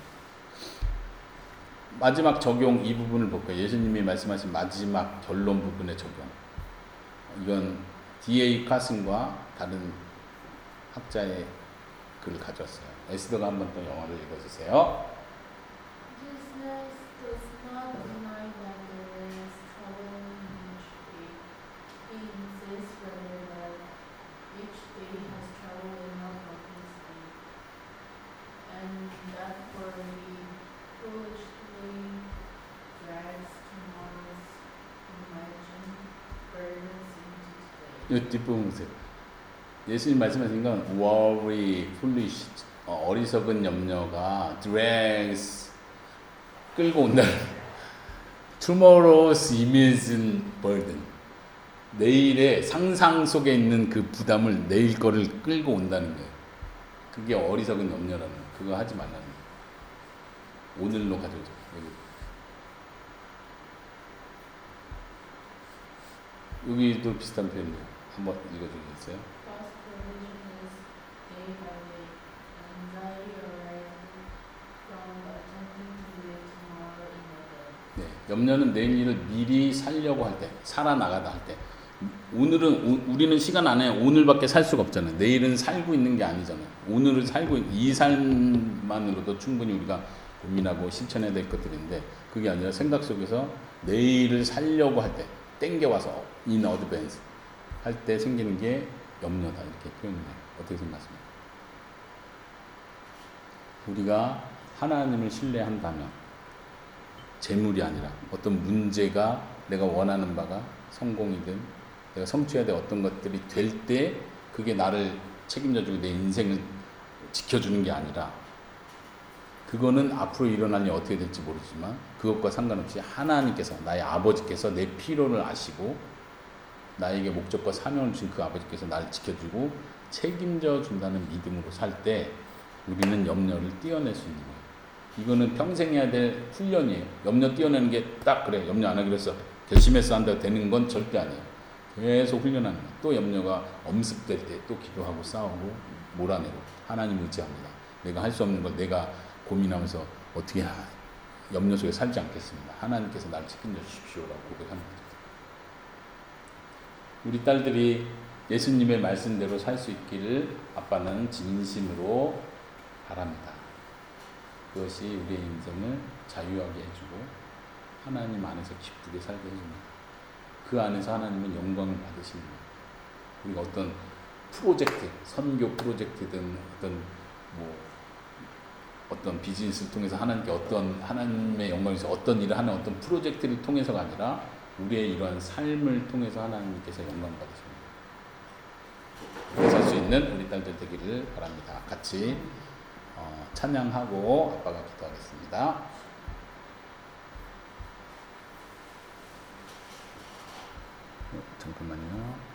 마지막 적용 이 부분을 볼까요? 예수님이 말씀하신 마지막 결론 부분의 적용. 이건 D.A. 카슨과 다른 학자의 글을 가져왔어요. 에스더가 한 번 더 영어를 읽어주세요. Jesus does not deny that there is trouble in each day. He insists rather that each day has trouble enough of his own, and that for he foolishly drags tomorrow's imagined burdens into 이 today. 뒷부분 보세요. 예수님 말씀하신 건 worry, foolish, 어리석은 염려가 drags, 끌고 온다는 tomorrow's imagined burden, 내일의 상상 속에 있는 그 부담을 내일 거를 끌고 온다는 거예요. 그게 어리석은 염려라는 거예요. 그거 하지 말라는 거예요. 오늘로 가져오죠. 여기도 비슷한 표현이에요. 한번 읽어주겠어요? God's provision is day by day. Anxiety arising from attempting to live tomorrow in a day. 네, 염려는 내일 일을 미리 살려고 할 때, 살아나가다 할 때. 오늘은 우리는 시간 안에 오늘밖에 살 수가 없잖아요. 내일은 살고 있는 게 아니잖아요. 오늘을 살고 이 삶만으로도 충분히 우리가 고민하고 실천해야 될 것들인데, 그게 아니라 생각 속에서 내일을 살려고 할 때, 땡겨와서 in advance 할 때 생기는 게 염려다, 이렇게 표현해요. 어떻게 생각하십니까? 우리가 하나님을 신뢰한다면 재물이 아니라 어떤 문제가 내가 원하는 바가 성공이든 내가 성취해야 될 어떤 것들이 될 때 그게 나를 책임져주고 내 인생을 지켜주는 게 아니라, 그거는 앞으로 일어날 일이 어떻게 될지 모르지만 그것과 상관없이 하나님께서, 나의 아버지께서 내 필요를 아시고 나에게 목적과 사명을 주신 그 아버지께서 나를 지켜주고 책임져 준다는 믿음으로 살 때 우리는 염려를 띄어낼 수 있는 거예요. 이거는 평생 해야 될 훈련이에요. 염려 띄어내는 게 딱 그래, 염려 안 하기로 했어, 결심해서 한다고 되는 건 절대 아니에요. 계속 훈련하는 거예요. 또 염려가 엄습될 때 또 기도하고 싸우고 몰아내고 하나님 의지합니다. 내가 할 수 없는 걸 내가 고민하면서 어떻게 염려 속에 살지 않겠습니다. 하나님께서 나를 책임져 주십시오라고 고백하는 거죠. 우리 딸들이 예수님의 말씀대로 살 수 있기를 아빠는 진심으로 바랍니다. 그것이 우리의 인생을 자유하게 해주고 하나님 안에서 기쁘게 살게 해줍니다. 그 안에서 하나님은 영광을 받으십니다. 우리가 어떤 프로젝트, 선교 프로젝트든 어떤 비즈니스를 통해서 하나님께 어떤 하나님의 영광에서 어떤 일을 하는 어떤 프로젝트를 통해서가 아니라 우리의 이러한 삶을 통해서 하나님께서 영광 받으십니다. 그렇게 살 수 있는 우리 딸들 되기를 바랍니다. 같이 찬양하고 아빠가 기도하겠습니다. 잠깐만요.